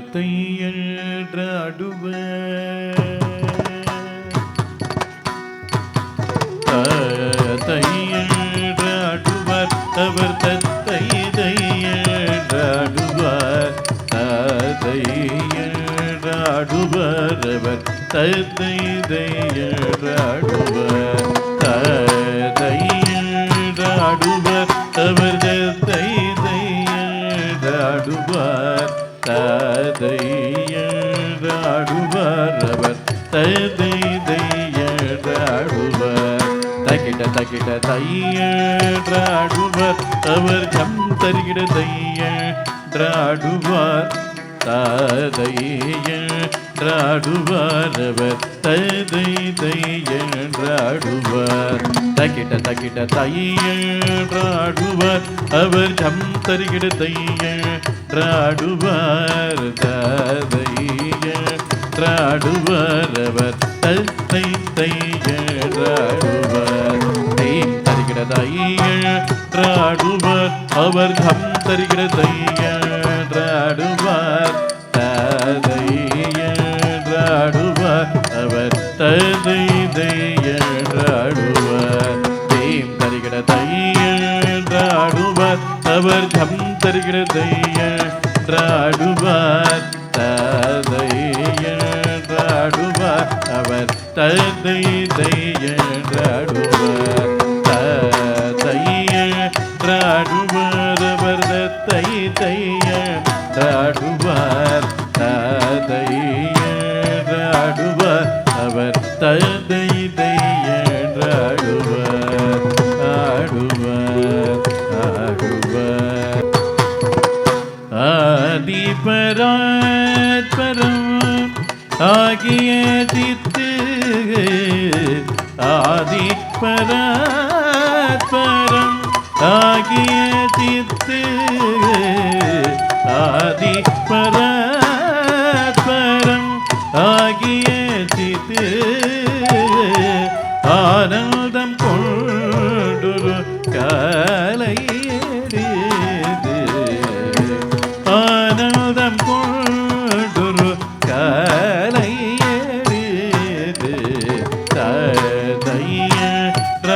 தையன்ற அடுவர் அவர் தத்தை தையன்ற அடுவர் அவர் தத்தை தையன்ற அடுவர் அவர் தத்தை தையன்ற அடுவர் ததையடுவர் அவர் ததையடுவர் தகிட தகிட தையடுவர் அவர் ஜம் தருகிட தையடுவர் ததையடுவர் அவர் ததையடுவர் தகிட தகிட தையடுவர் அவர் ஜம் தருகிட தையடுவர் ததையடுவர் அவர் தத்தை தையடுவர் தைம் தருகிட தையடுவர் அவர் ஜம் தருகிட தையடுவர் ததையடுவர் அவர் ததை தையடுவர் தைம் தருகிட தையடுவர் அவர் ஜம் தருகிற தையடுவர் ததையடுவர் அவர் ததை தையடுவர் ததையடுவர் அவர் தத்தை தையடுவர் ததையடுவர் அவர் ததை தையடுவர் ஆதிபராத்பரம் ஆகிய சித்து ஆதிபராத்பரம் ஆகிய சித்து ஆதிபராத்பரம் ஆகிய சித்து ஆனந்தம் கொண்டொரு காலை ஆனந்தம் கொண்டொரு காலை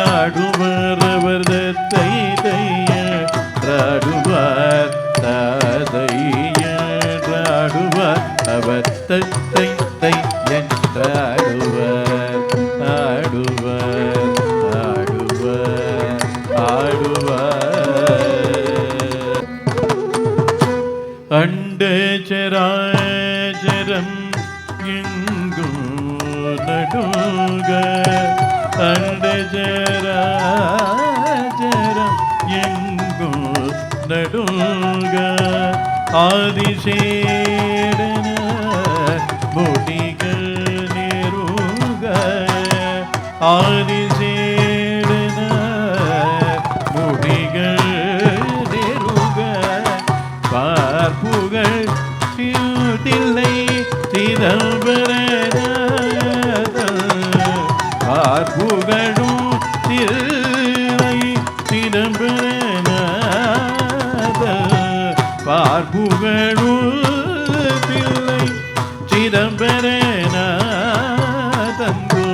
ததையடுவர் அவர் தத்தை தையடுவர் ததையடுவர் அவர் தத்தை தையடுவர் ஆடுவர் ஆடுவர் ஆடுவர் அண்டச்சராச்சரம் எங்கும் நடுங்க அண்டச்சராச்சரம் எங்கும் நடுங்க ஆதிசேடன முடிகள் நெருங்க ஆதிசேடன முடிகள் நெருங்க பார்ப்புகள் தில்லை சிதம்பரநாத பார்ப்புகளும் தில்லை சிதம்பரநாத பார்ப்புகளும் தில்லை சிதம்பரநாதங்கோ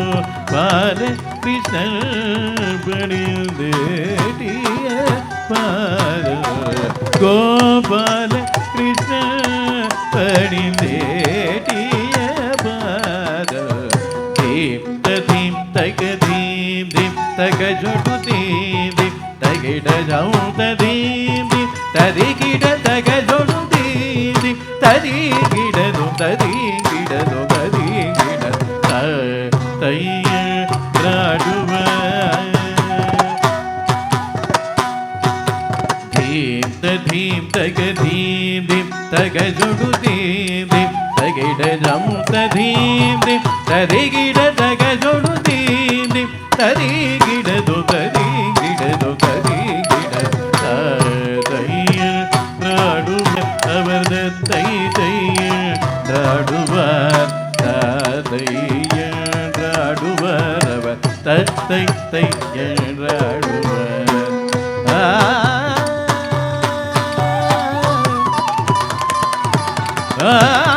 பால கிருஷ்ணன் பணில் தேடிய பால கோபால கிருஷ்ண பணிந்தேட்டிய பாத தீம் தீம் தக தீம் தீம் தக ஜொடு தீம் தீம் தகிட ஜௌ தீம் தீம் ததிகிட தக ஜொடு தீம் தீம் ததிகிடது ததிகிடது ததிகிட தையடுவர் தீம் தக தீம் தீம் தக ஜொடு தீம் தீம் தகிட ஜம் தீம் தீம் ததிகிட தக ஜொடு தீம் தீம் ததிகிடது ததிகிடது ததிகிட தையடுவர் அவர் தத்தை தையடுவர் ததையடுவர் அவர் தத்தை தையடுவர் ஆ